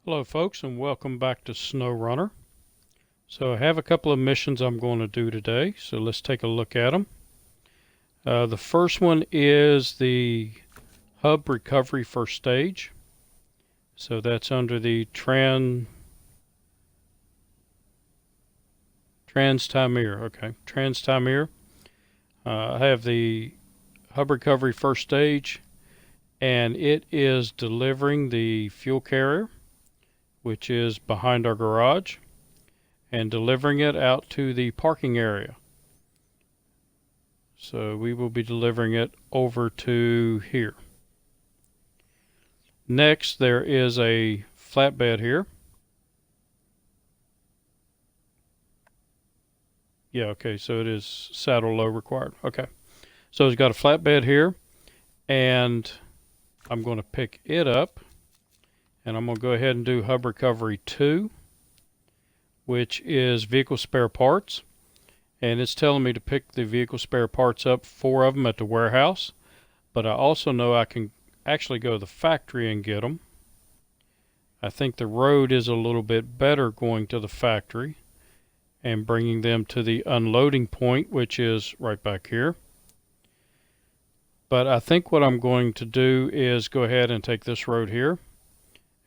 Hello folks, and welcome back to SnowRunner. So I have a couple of missions I'm going to do today, so let's take a look at them. The first one is the Hub Recovery first stage. So that's under the Trans-Timir. Okay, Trans-Timir. I have the Hub Recovery first stage, and it is delivering the fuel carrier, which is behind our garage, and delivering it out to the parking area. So we will be delivering it over to here. Next, there is a flatbed here. Yeah, okay, so it is saddle low required. Okay, so it's got a flatbed here, and I'm going to pick it up, and I'm going to go ahead and do Hub Recovery 2, which is vehicle spare parts. And it's telling me to pick the vehicle spare parts up, 4 of them at the warehouse. But I also know I can actually go to the factory and get them. I think the road is a little bit better going to the factory and bringing them to the unloading point, which is right back here. But I think what I'm going to do is go ahead and take this road here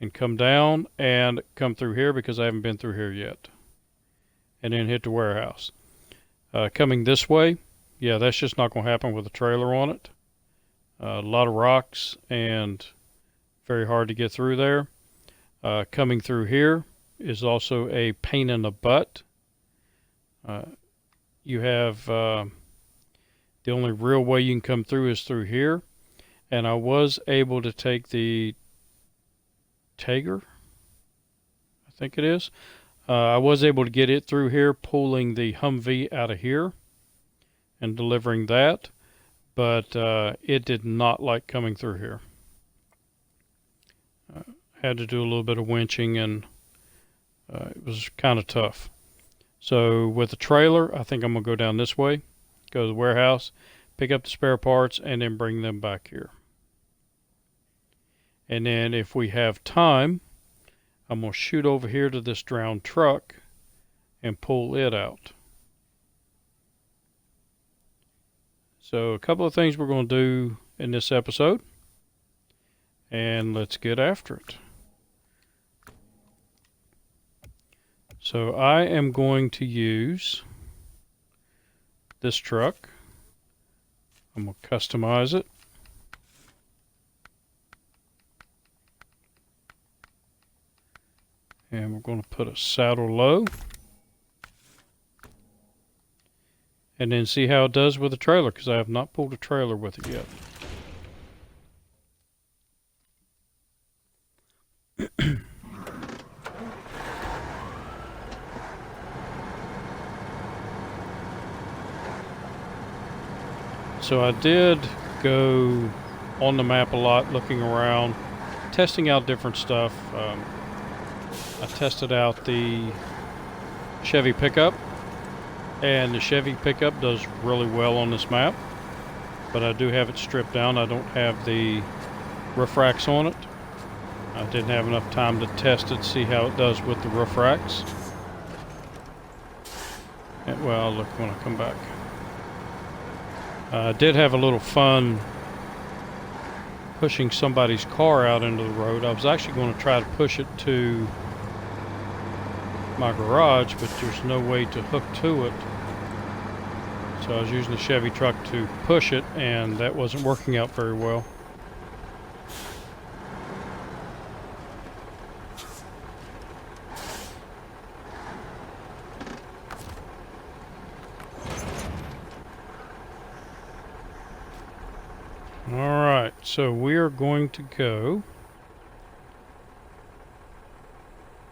and come down and come through here, because I haven't been through here yet, and then hit the warehouse. Coming this way, yeah, that's just not going to happen with a trailer on it. A lot of rocks and very hard to get through there. Coming through here is also a pain in the butt. You have the only real way you can come through is through here, and I was able to take the Tiger, I think it is. I was able to get it through here, pulling the Humvee out of here and delivering that, but it did not like coming through here. Had to do a little bit of winching, and it was kind of tough. So with the trailer, I think I'm going to go down this way, go to the warehouse, pick up the spare parts, and then bring them back here. And then if we have time, I'm going to shoot over here to this drowned truck and pull it out. So a couple of things we're going to do in this episode, and let's get after it. So I am going to use this truck. I'm going to customize it. And we're going to put a saddle low. And then see how it does with the trailer, because I have not pulled a trailer with it yet. So I did go on the map a lot, looking around, testing out different stuff. I tested out the Chevy pickup, and the Chevy pickup does really well on this map, but I do have it stripped down. I don't have the roof racks on it. I didn't have enough time to test it, see how it does with the roof racks. And, well, I'll look when I come back. I did have a little fun pushing somebody's car out into the road. I was actually going to try to push it to my garage, but there's no way to hook to it. So I was using the Chevy truck to push it, and that wasn't working out very well. Alright, so we are going to go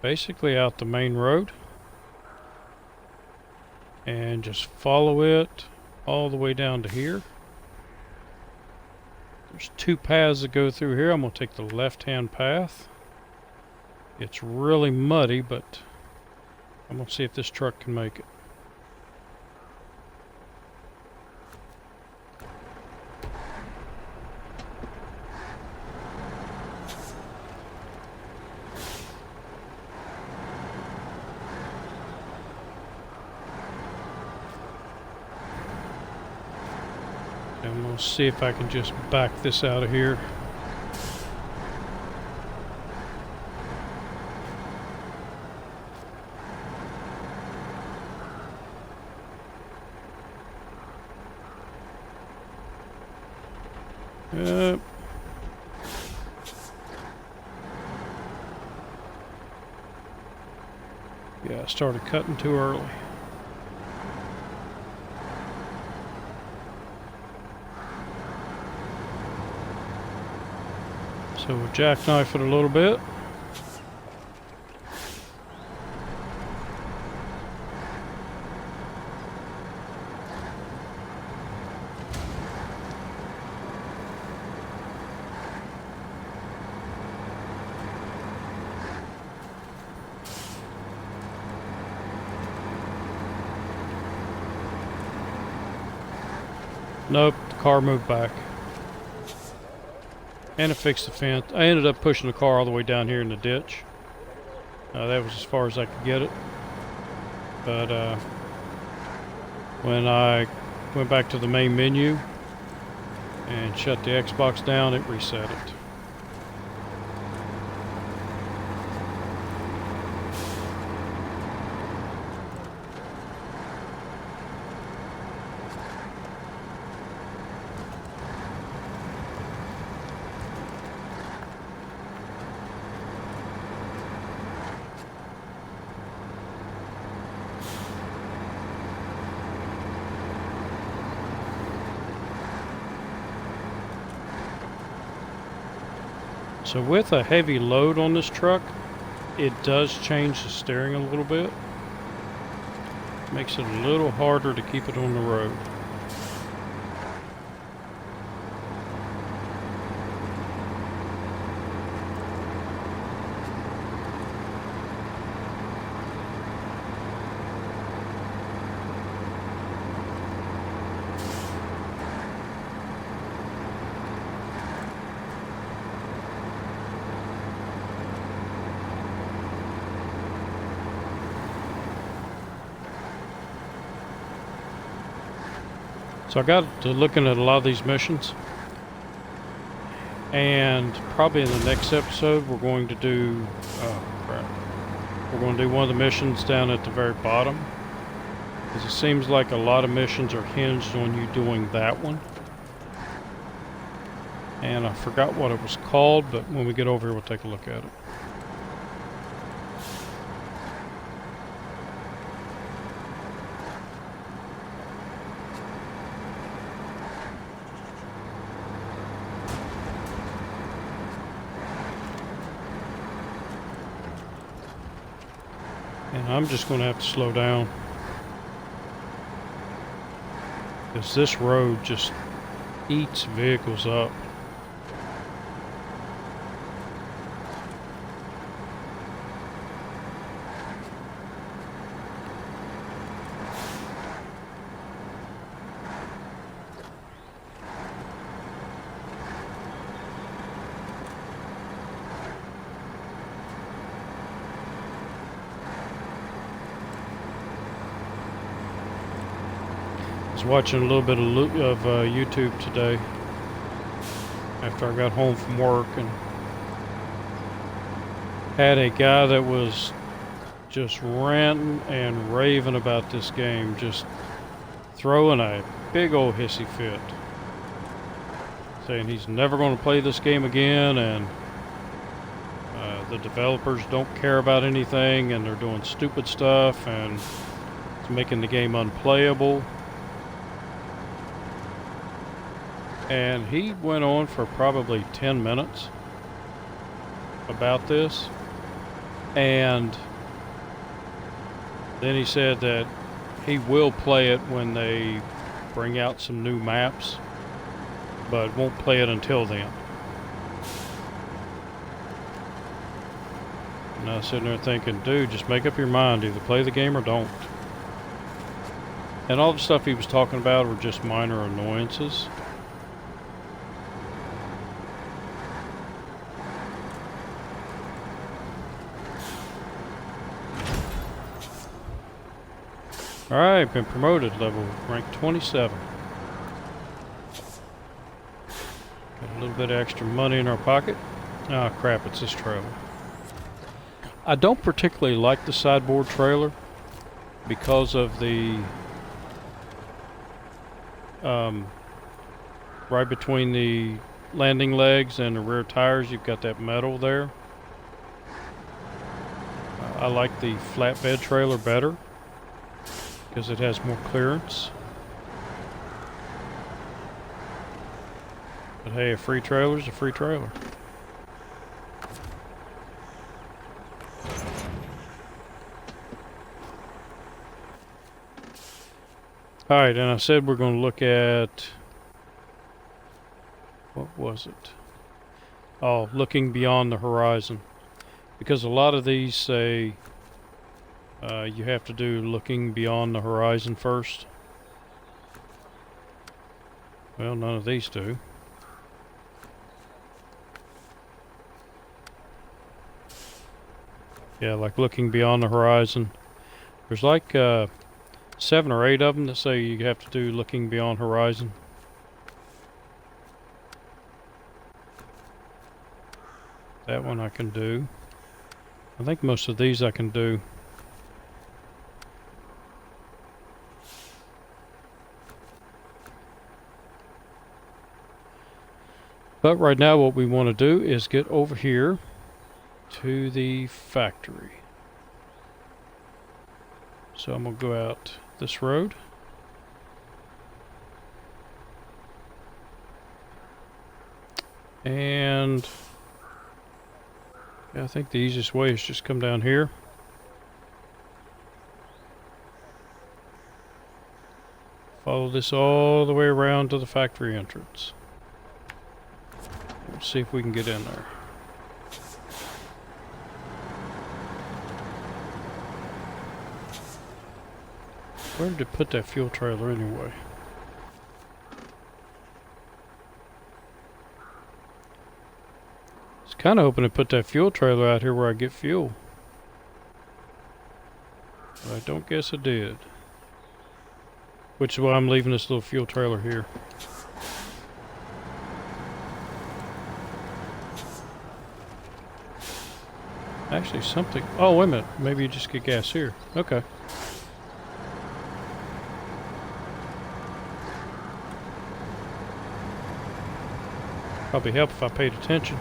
basically out the main road and just follow it all the way down to here. There's 2 paths that go through here. I'm going to take the left-hand path. It's really muddy, but I'm going to see if this truck can make it. And we'll see if I can just back this out of here. Yeah, I started cutting too early. So we'll jackknife it a little bit. Nope, the car moved back. And it fixed the fence. I ended up pushing the car all the way down here in the ditch. That was as far as I could get it. But when I went back to the main menu and shut the Xbox down, it reset it. So with a heavy load on this truck, it does change the steering a little bit. Makes it a little harder to keep it on the road. So I got to looking at a lot of these missions, and probably in the next episode we're going to do, we're going to do one of the missions down at the very bottom, because it seems like a lot of missions are hinged on you doing that one. And I forgot what it was called, but when we get over here we'll take a look at it. And I'm just going to have to slow down, because this road just eats vehicles up. I was watching a little bit of YouTube today after I got home from work, and had a guy that was just ranting and raving about this game, just throwing a big old hissy fit, saying he's never going to play this game again, and the developers don't care about anything, and they're doing stupid stuff, and it's making the game unplayable. And he went on for probably 10 minutes about this, and then he said that he will play it when they bring out some new maps, but won't play it until then. And I was sitting there thinking, dude, just make up your mind, either play the game or don't. And all the stuff he was talking about were just minor annoyances. Alright, been promoted, level rank 27. Got a little bit of extra money in our pocket. Ah, crap, it's this trailer. I don't particularly like the sideboard trailer because of the right between the landing legs and the rear tires, you've got that metal there. I like the flatbed trailer better because it has more clearance. But hey, a free trailer's a free trailer. Alright, and I said we're going to look at, what was it? Oh, looking beyond the horizon. Because a lot of these say you have to do looking beyond the horizon first. Well, none of these do. Yeah, like looking beyond the horizon. There's like 7 or 8 of them that say you have to do looking beyond horizon. That one I can do. I think most of these I can do. But right now what we want to do is get over here to the factory. So I'm going to go out this road. And yeah, I think the easiest way is just come down here. Follow this all the way around to the factory entrance. Let's see if we can get in there. Where did it put that fuel trailer anyway? I was kind of hoping to put that fuel trailer out here where I get fuel. But I don't guess it did. Which is why I'm leaving this little fuel trailer here. Actually something... Oh, wait a minute. Maybe you just get gas here. Okay. Probably help if I paid attention.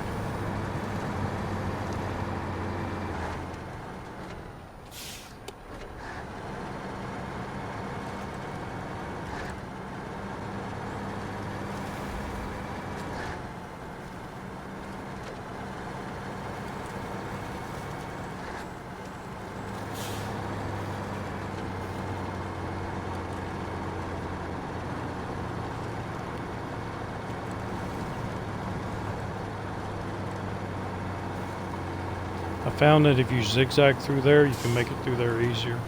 I found that if you zigzag through there, you can make it through there easier.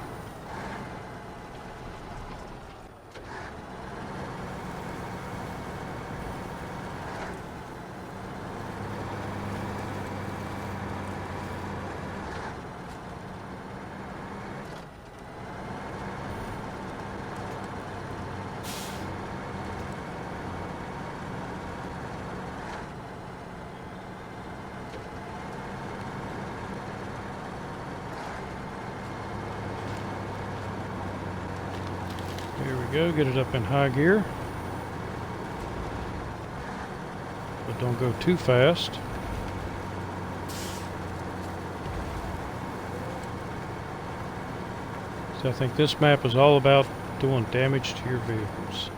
Here we go, get it up in high gear. But don't go too fast. So I think this map is all about doing damage to your vehicles.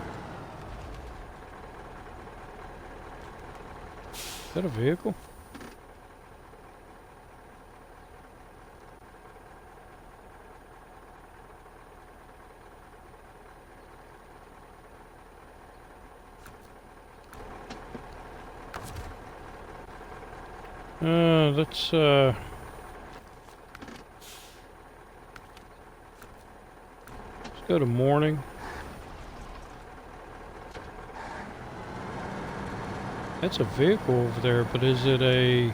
Is that a vehicle? Let's go to morning. That's a vehicle over there, but is it a... See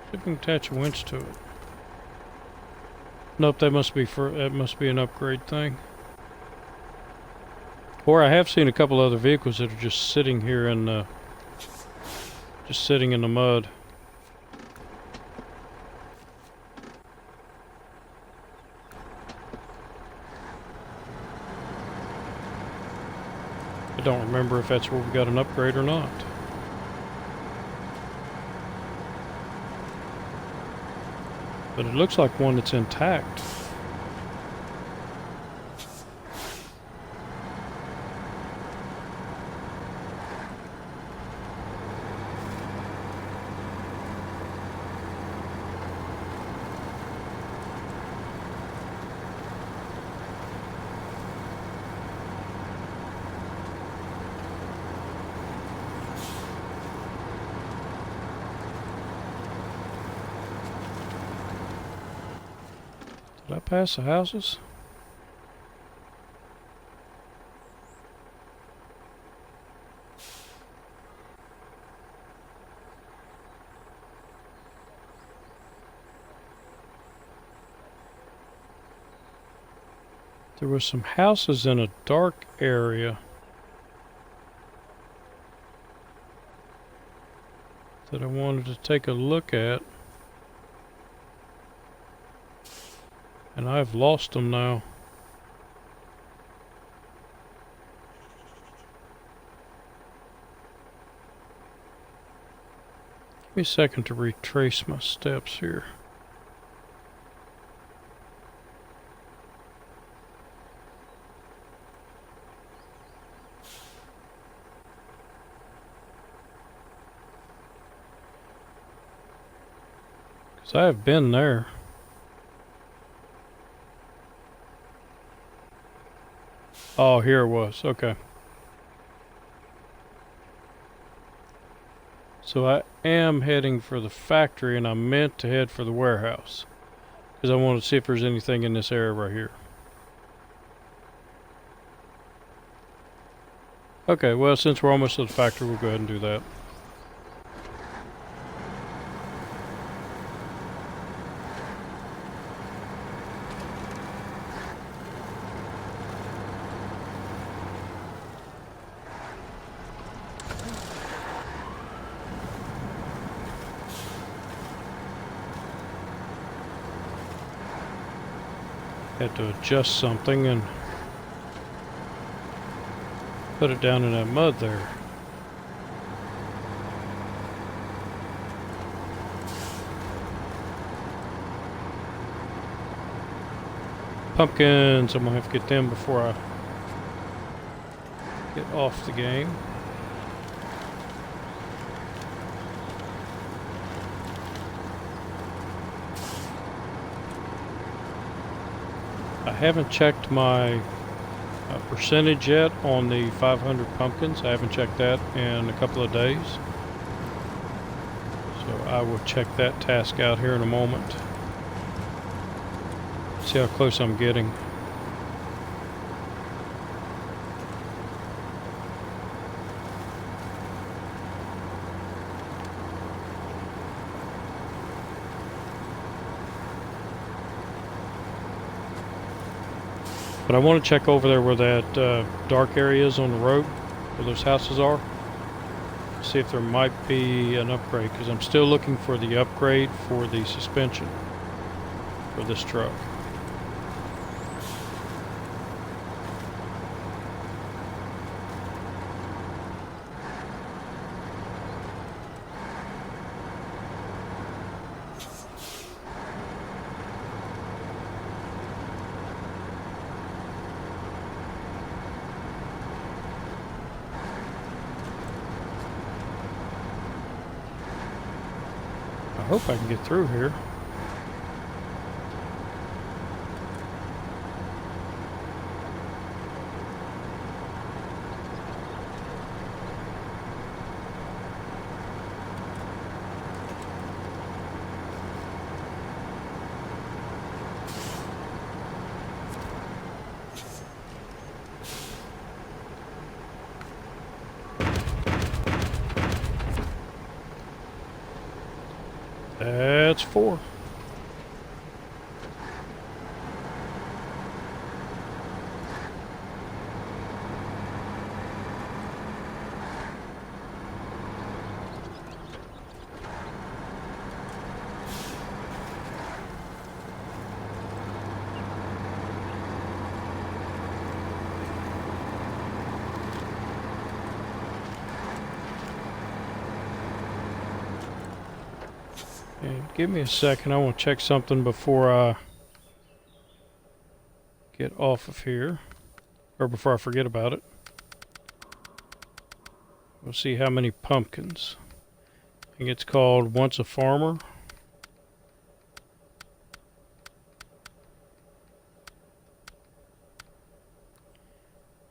if we can attach a winch to it. Nope, that must be an upgrade thing. Or I have seen a couple other vehicles that are just sitting here in just sitting in the mud. I don't remember if that's where we got an upgrade or not. But it looks like one that's intact. Did I pass the houses? There were some houses in a dark area that I wanted to take a look at. And I've lost them now. Give me a second to retrace my steps here. Because I have been there. Oh, here it was. Okay. So I am heading for the factory, and I meant to head for the warehouse, because I wanted to see if there's anything in this area right here. Okay, well, since we're almost at the factory, we'll go ahead and do that. Had to adjust something and put it down in that mud there. Pumpkins, I'm gonna have to get them before I get off the game. I haven't checked my percentage yet on the 500 pumpkins. I haven't checked that in a couple of days. So I will check that task out here in a moment. See how close I'm getting. But I want to check over there where that dark area is on the road, where those houses are. See if there might be an upgrade, because I'm still looking for the upgrade for the suspension for this truck. I hope I can get through here. That's 4. Give me a second. I want to check something before I get off of here, or before I forget about it. We'll see how many pumpkins. I think it's called Once a Farmer.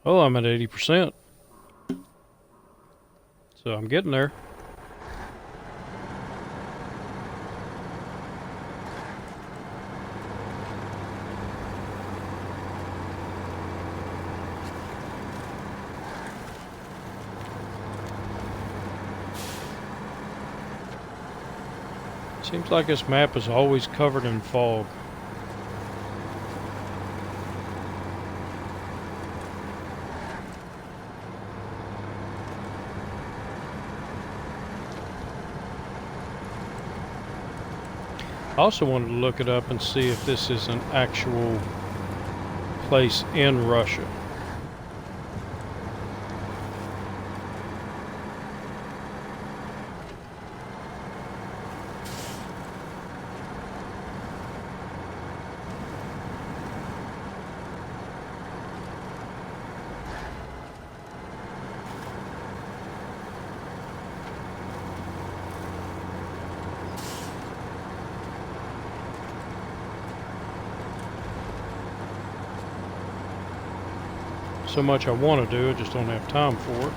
Oh, I'm at 80%. So I'm getting there. Seems like this map is always covered in fog. I also wanted to look it up and see if this is an actual place in Russia. So much I want to do, I just don't have time for it.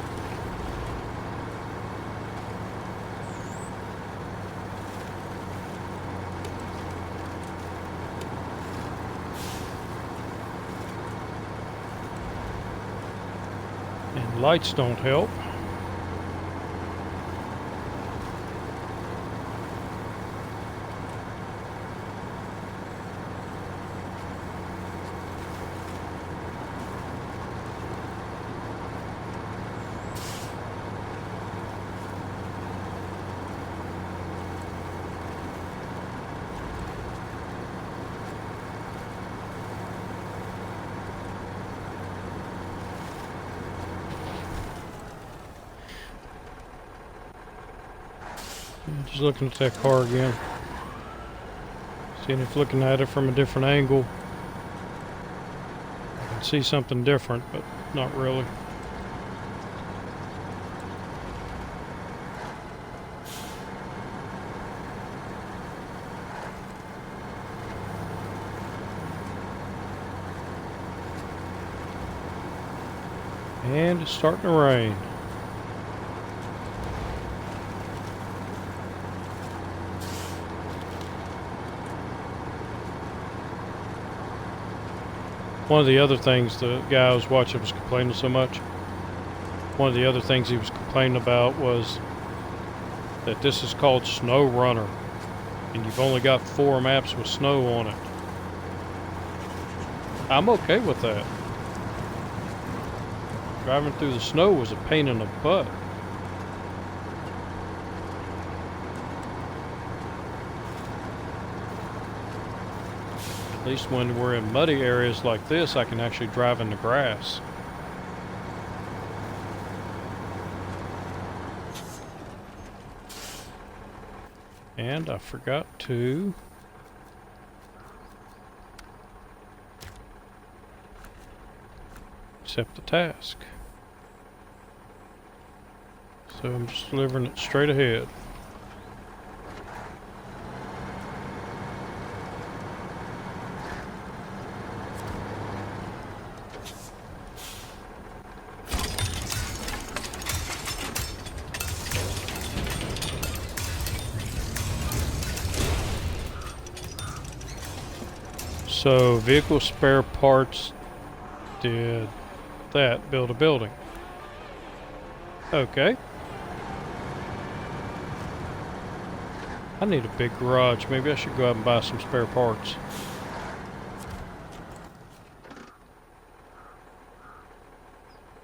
And lights don't help. Just looking at that car again. Seeing if looking at it from a different angle, I can see something different, but not really. And it's starting to rain. One of the other things the guy I was watching was complaining so much. One of the other things he was complaining about was that this is called SnowRunner, and you've only got 4 maps with snow on it. I'm okay with that. Driving through the snow was a pain in the butt. At least when we're in muddy areas like this, I can actually drive in the grass. And I forgot to accept the task. So I'm just delivering it straight ahead. So vehicle spare parts did that, build a building. Okay. I need a big garage. Maybe I should go out and buy some spare parts.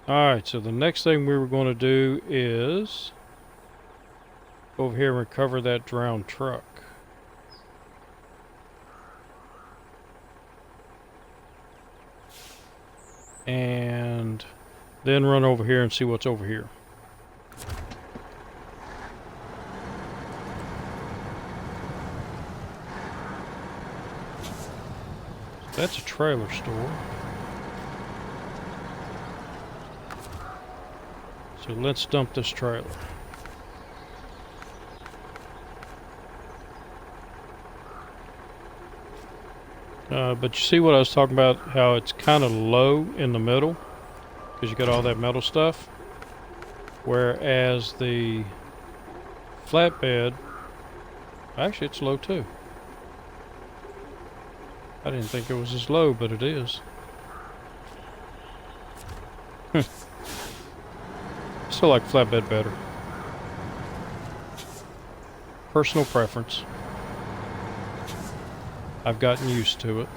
Alright, so the next thing we were going to do is go over here and recover that drowned truck. And then run over here and see what's over here. That's a trailer store. So let's dump this trailer. But you see what I was talking about, how it's kind of low in the middle because you got all that metal stuff, whereas the flatbed, actually it's low too. I didn't think it was as low, but it is. Still like flatbed better. Personal preference. I've gotten used to it.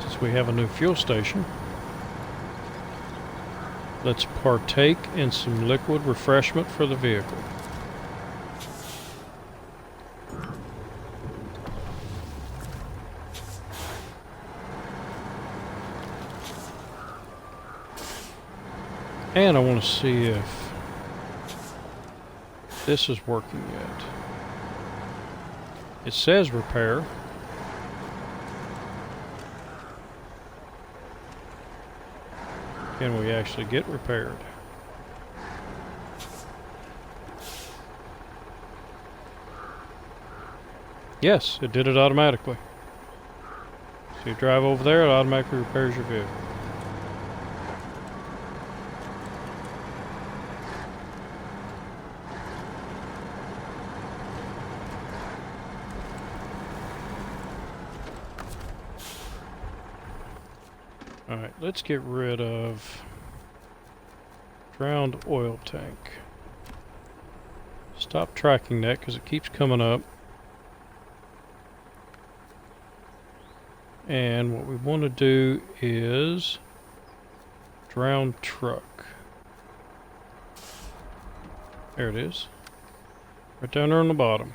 Since we have a new fuel station, let's partake in some liquid refreshment for the vehicle. And I want to see if this is working yet. It says repair. Can we actually get repaired? Yes, it did it automatically. So you drive over there, it automatically repairs your vehicle. Alright, let's get rid of drowned oil tank. Stop tracking that because it keeps coming up. And what we want to do is drowned truck. There it is. Right down there on the bottom.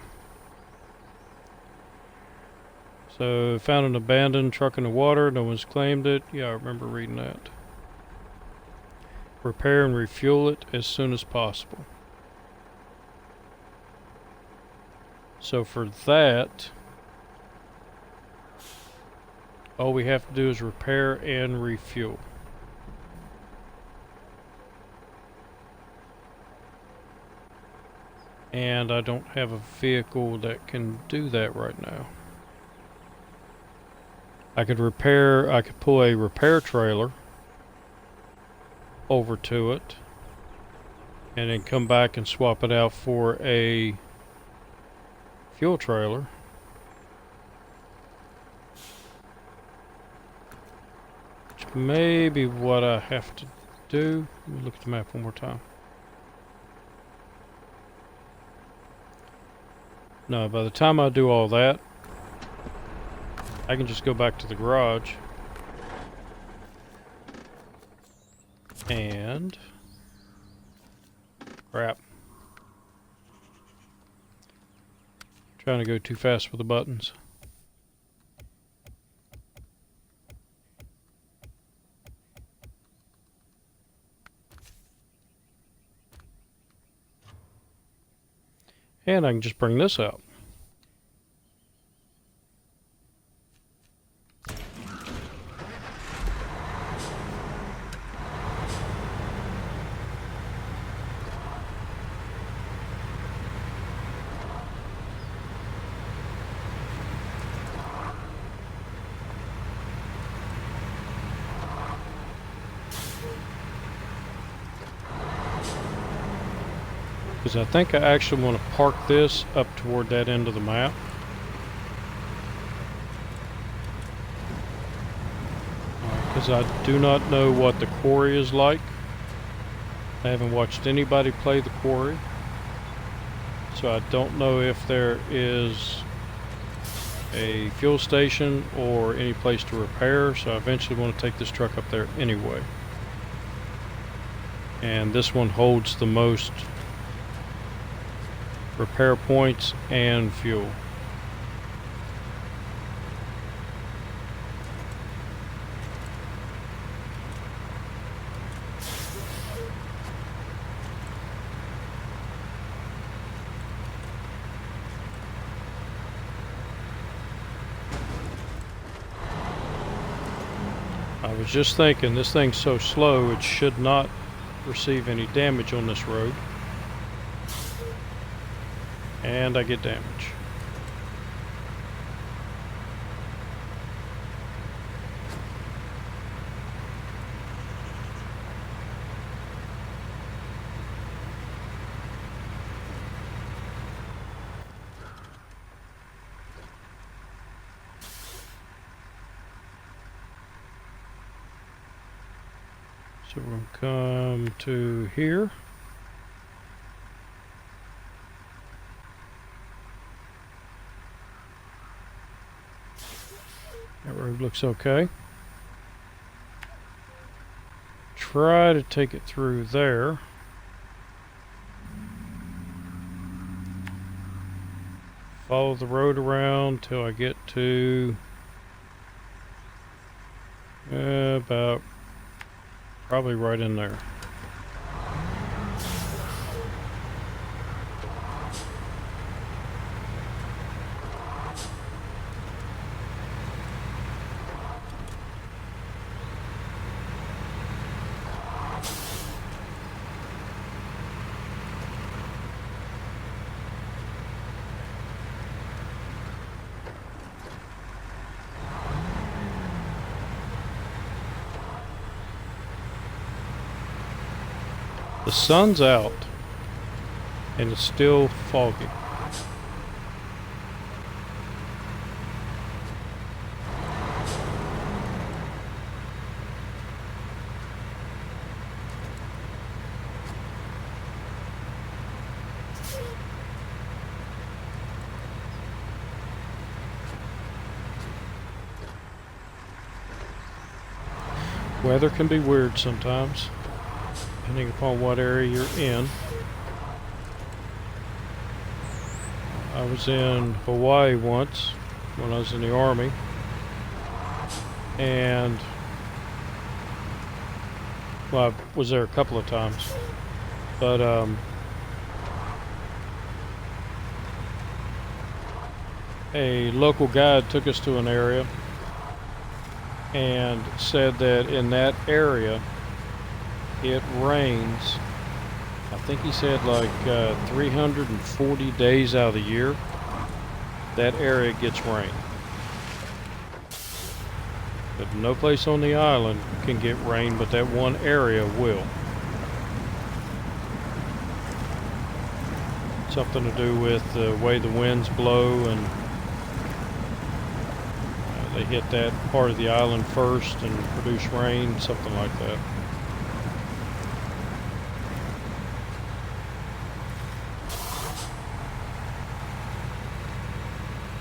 So, found an abandoned truck in the water. No one's claimed it. Yeah, I remember reading that. Repair and refuel it as soon as possible. So for that, all we have to do is repair and refuel. And I don't have a vehicle that can do that right now. I could pull a repair trailer over to it and then come back and swap it out for a fuel trailer. Which may be what I have to do. Let me look at the map one more time. No, by the time I do all that, I can just go back to the garage and crap. Trying to go too fast with the buttons. And I can just bring this out. Because I think I actually want to park this up toward that end of the map. Because I do not know what the quarry is like. I haven't watched anybody play the quarry. So I don't know if there is a fuel station or any place to repair. So I eventually want to take this truck up there anyway. And this one holds the most repair points and fuel. was just thinking, this thing's so slow it should not receive any damage on this road. And I get damage. So we're going to come to here. That road looks okay. Try to take it through there. Follow the road around till I get to about probably right in there. The sun's out and it's still foggy. Weather can be weird sometimes, depending upon what area you're in. I was in Hawaii once when I was in the Army, and well, I was there a couple of times, but a local guide took us to an area and said that in that area it rains, I think he said like 340 days out of the year, that area gets rain. But no place on the island can get rain, but that one area will. Something to do with the way the winds blow, and they hit that part of the island first and produce rain, something like that.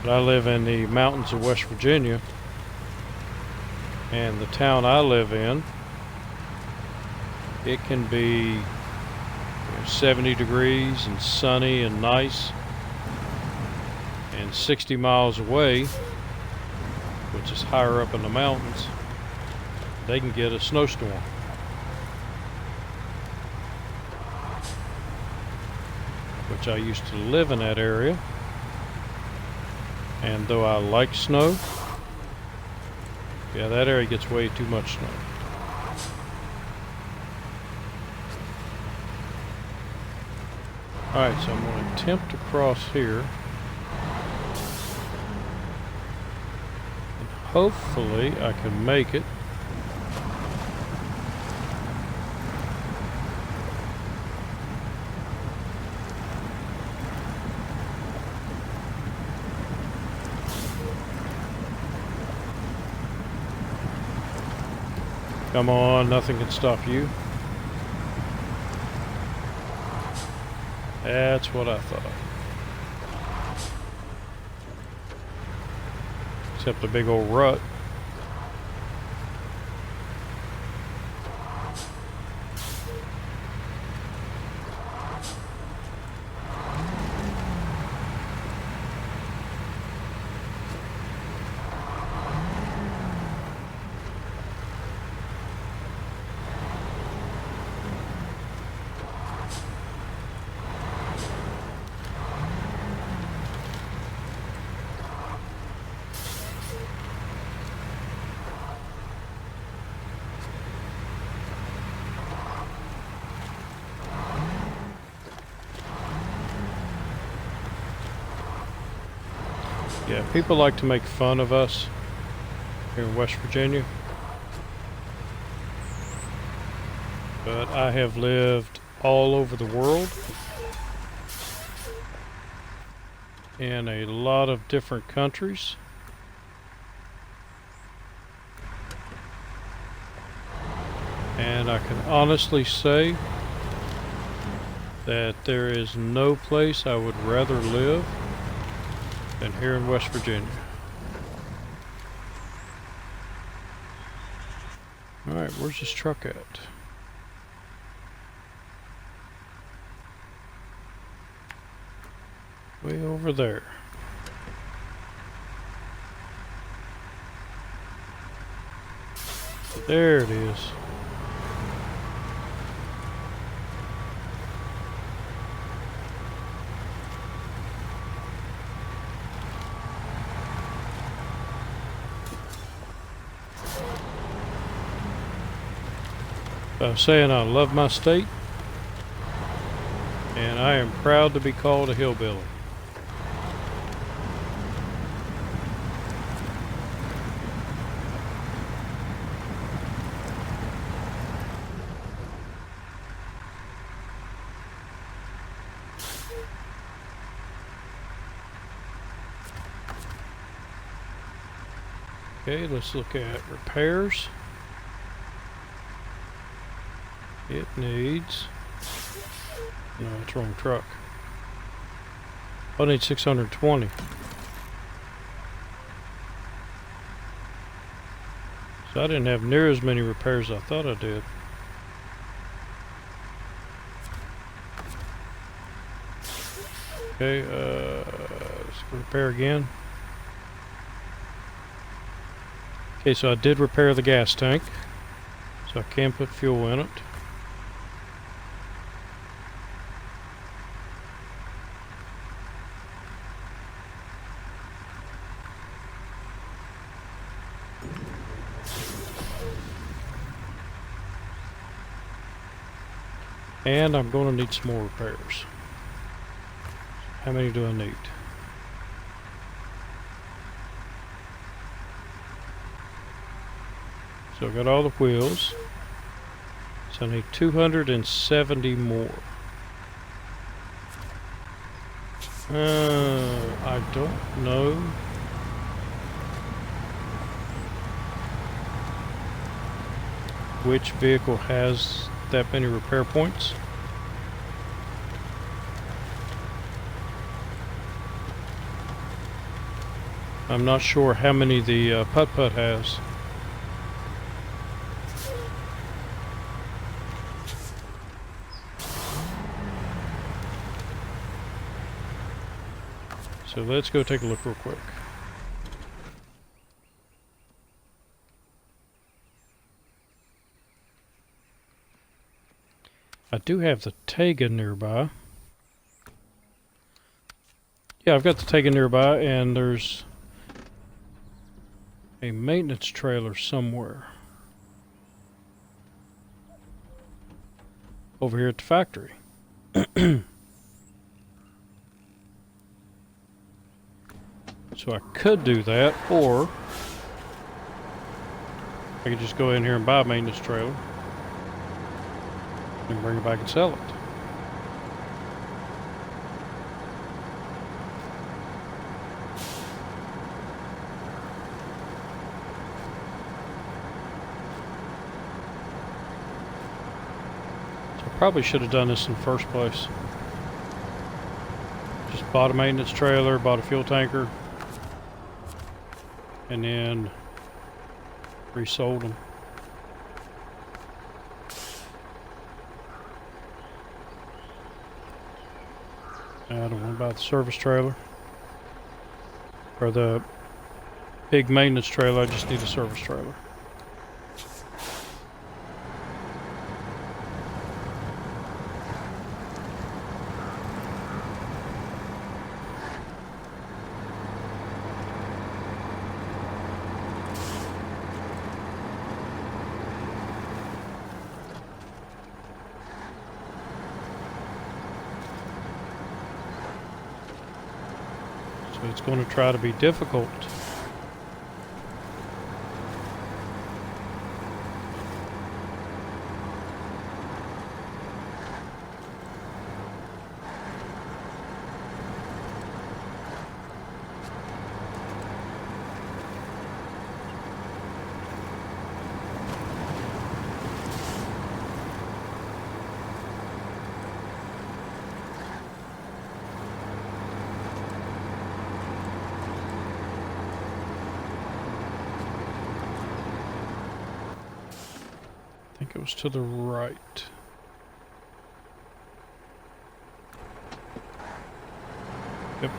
But I live in the mountains of West Virginia, and the town I live in, it can be 70 degrees and sunny and nice, and 60 miles away, which is higher up in the mountains, they can get a snowstorm. Which I used to live in that area, and though I like snow, yeah, that area gets way too much snow. Alright, so I'm going to attempt to cross here. Hopefully I can make it. Come on, nothing can stop you. That's what I thought. Except the big old rut. Yeah, people like to make fun of us here in West Virginia. But I have lived all over the world in a lot of different countries. And I can honestly say that there is no place I would rather live than here in West Virginia. Alright, where's this truck at? Way over there. There it is. I was saying I love my state, and I am proud to be called a hillbilly. Okay, let's look at repairs. It needs... No, it's wrong truck. I need 620. So I didn't have near as many repairs as I thought I did. Okay, let's repair again. Okay, so I did repair the gas tank, so I can put fuel in it. And I'm going to need some more repairs. How many do I need? So I got all the wheels. So I need 270 more. I don't know. Which vehicle has that many repair points? I'm not sure how many the Putt-Putt has. So let's go take a look real quick. I do have the Tega nearby. Yeah, I've got the Tega nearby, and there's a maintenance trailer somewhere over here at the factory. So I could do that, or I could just go in here and buy a maintenance trailer and bring it back and sell it. So I probably should have done this in the first place. Just bought a maintenance trailer, bought a fuel tanker, and then resold them. I don't know about the service trailer or the big maintenance trailer. I just need a service trailer. So it's going to try to be difficult. I think it was to the right. Yep.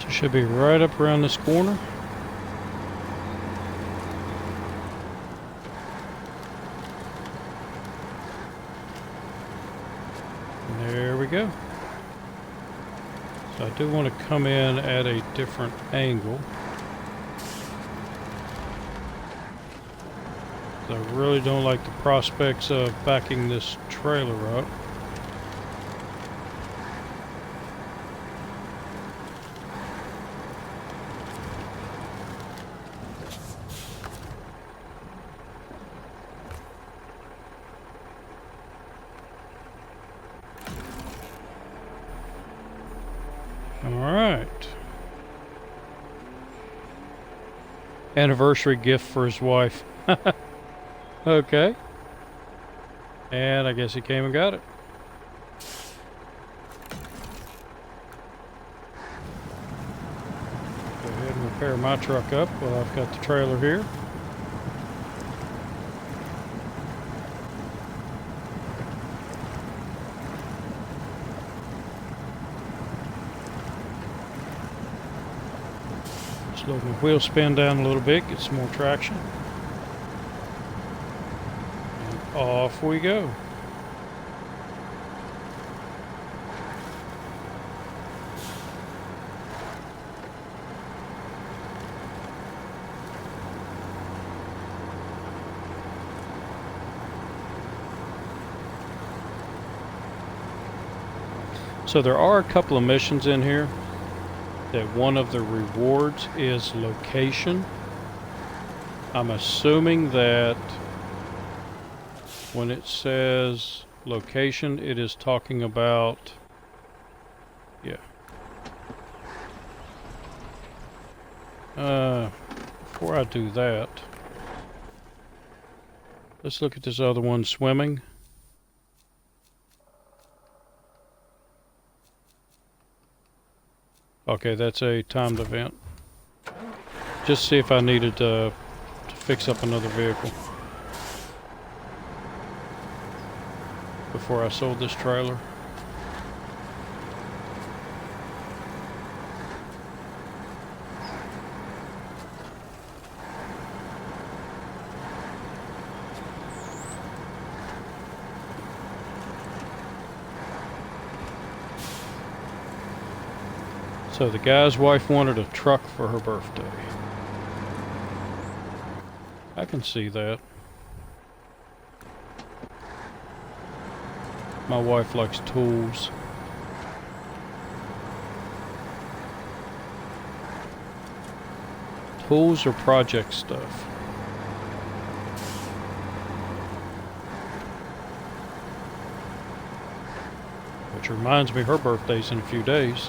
So it should be right up around this corner. And there we go. So I do want to come in at a different angle. I really don't like the prospects of backing this trailer up. Alright. Anniversary gift for his wife. Okay. And I guess he came and got it. Go ahead and repair my truck up while I've got the trailer here. Just let my wheel spin down a little bit, get some more traction. Off we go. So there are a couple of missions in here that one of the rewards is location. I'm assuming that when it says location, it is talking about, yeah. Before I do that, let's look at this other one, swimming. Okay, that's a timed event. Just see if I needed to fix up another vehicle before I sold this trailer. So the guy's wife wanted a truck for her birthday. I can see that. My wife likes tools. Tools or project stuff. Which reminds me, her birthday's in a few days.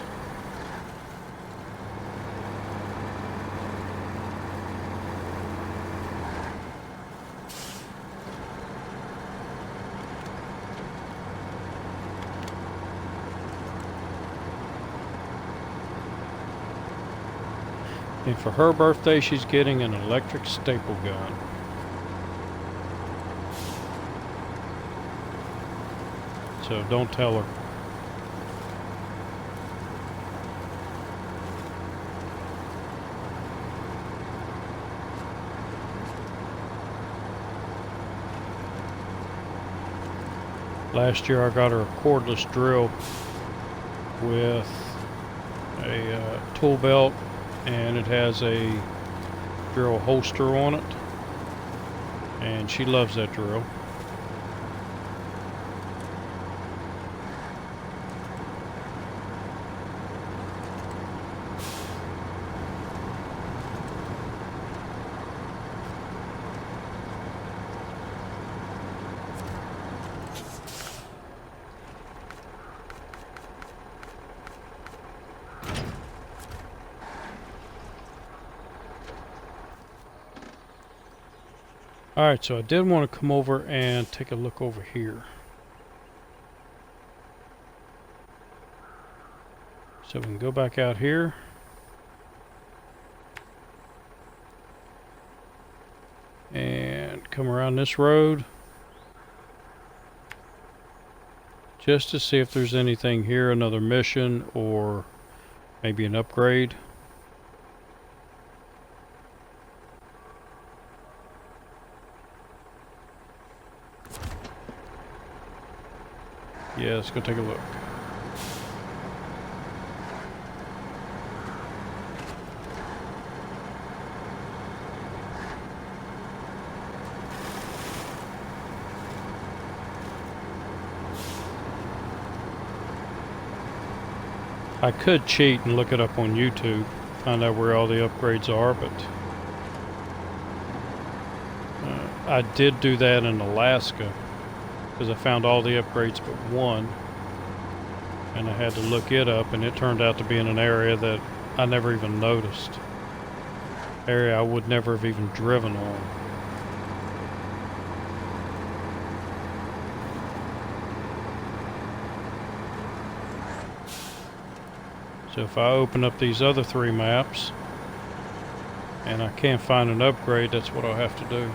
And for her birthday, she's getting an electric staple gun. So don't tell her. Last year I got her a cordless drill with a tool belt, and it has a drill holster on it, and she loves that drill. Alright, so I did want to come over and take a look over here. So we can go back out here. And come around this road. Just to see if there's anything here, another mission or maybe an upgrade. Yeah, let's go take a look. I could cheat and look it up on YouTube, find out where all the upgrades are, but I did do that in Alaska because I found all the upgrades but one, and I had to look it up, and it turned out to be in an area that I never even noticed, area I would never have even driven on. So if I open up these other three maps and I can't find an upgrade, that's what I'll have to do.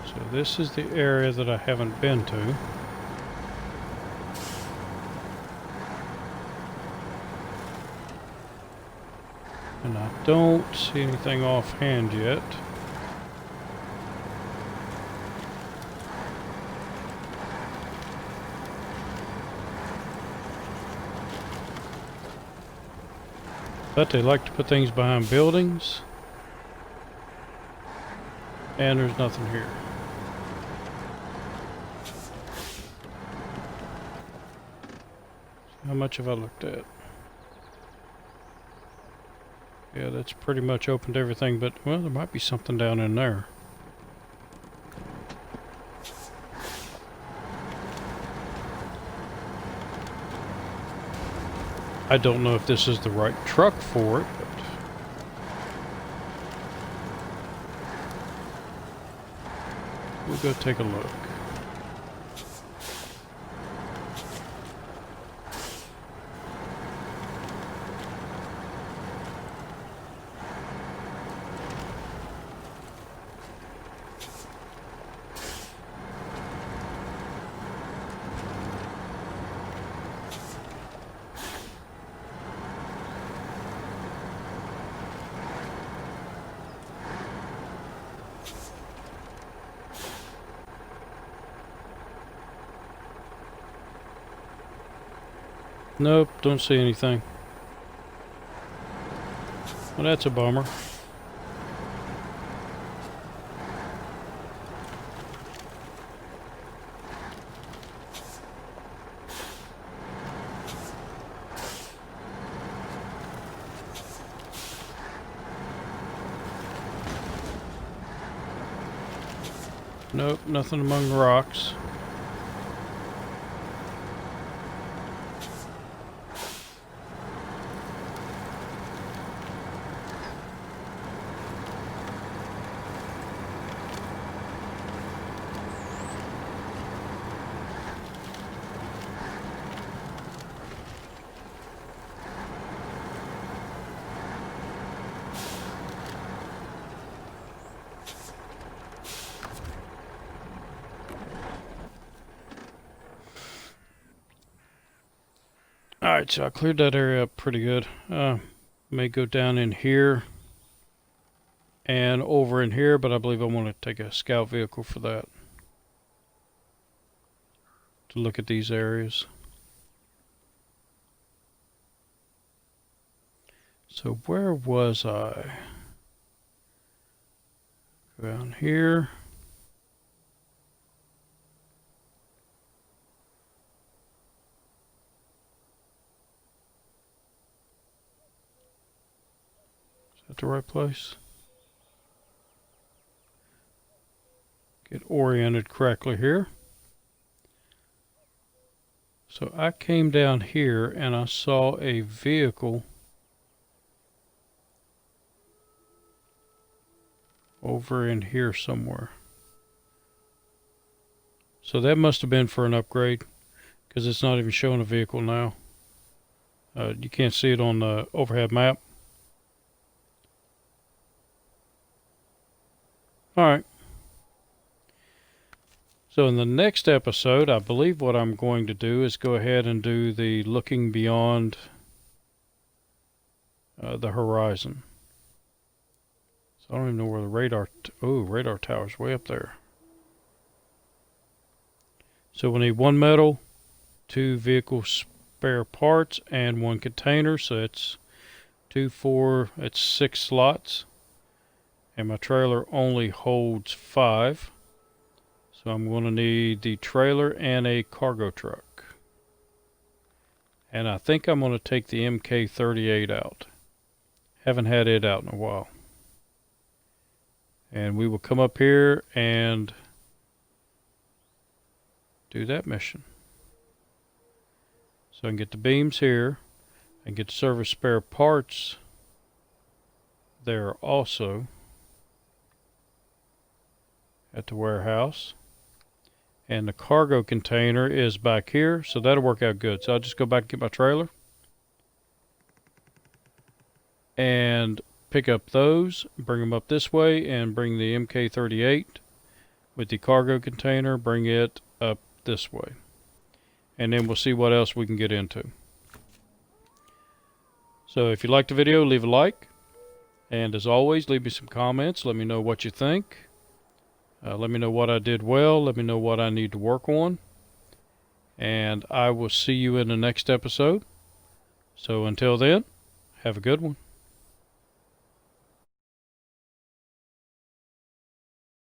So this is the area that I haven't been to. And I don't see anything offhand yet. But they like to put things behind buildings. And there's nothing here. How much have I looked at? Yeah, that's pretty much opened everything, but, well, there might be something down in there. I don't know if this is the right truck for it, but we'll go take a look. Nope, don't see anything. Well, that's a bummer. Nope, nothing among the rocks. Alright, so I cleared that area up pretty good. May go down in here and over in here, but I believe I want to take a scout vehicle for that, to look at these areas. So where was I? Down here. Is that the right place? Get oriented correctly here. So I came down here and I saw a vehicle over in here somewhere. So that must have been for an upgrade, because it's not even showing a vehicle now. You can't see it on the overhead map. Alright. So in the next episode, I believe what I'm going to do is go ahead and do the looking beyond the horizon. So I don't even know where the radar... radar tower's way up there. So we need 1 metal, 2 vehicle spare parts, and 1 container. So it's 2, 4, it's 6 slots. And my trailer only holds 5. So I'm going to need the trailer and a cargo truck. And I think I'm going to take the MK38 out. Haven't had it out in a while. And we will come up here and do that mission. So I can get the beams here and get the service spare parts there also at the warehouse. And the cargo container is back here, so that'll work out good. So I'll just go back and get my trailer and pick up those, bring them up this way, and bring the MK38 with the cargo container, bring it up this way. And then we'll see what else we can get into. So if you liked the video, leave a like. And as always, leave me some comments. Let me know what you think. Let me know what I did well. Let me know what I need to work on. And I will see you in the next episode. So until then, have a good one.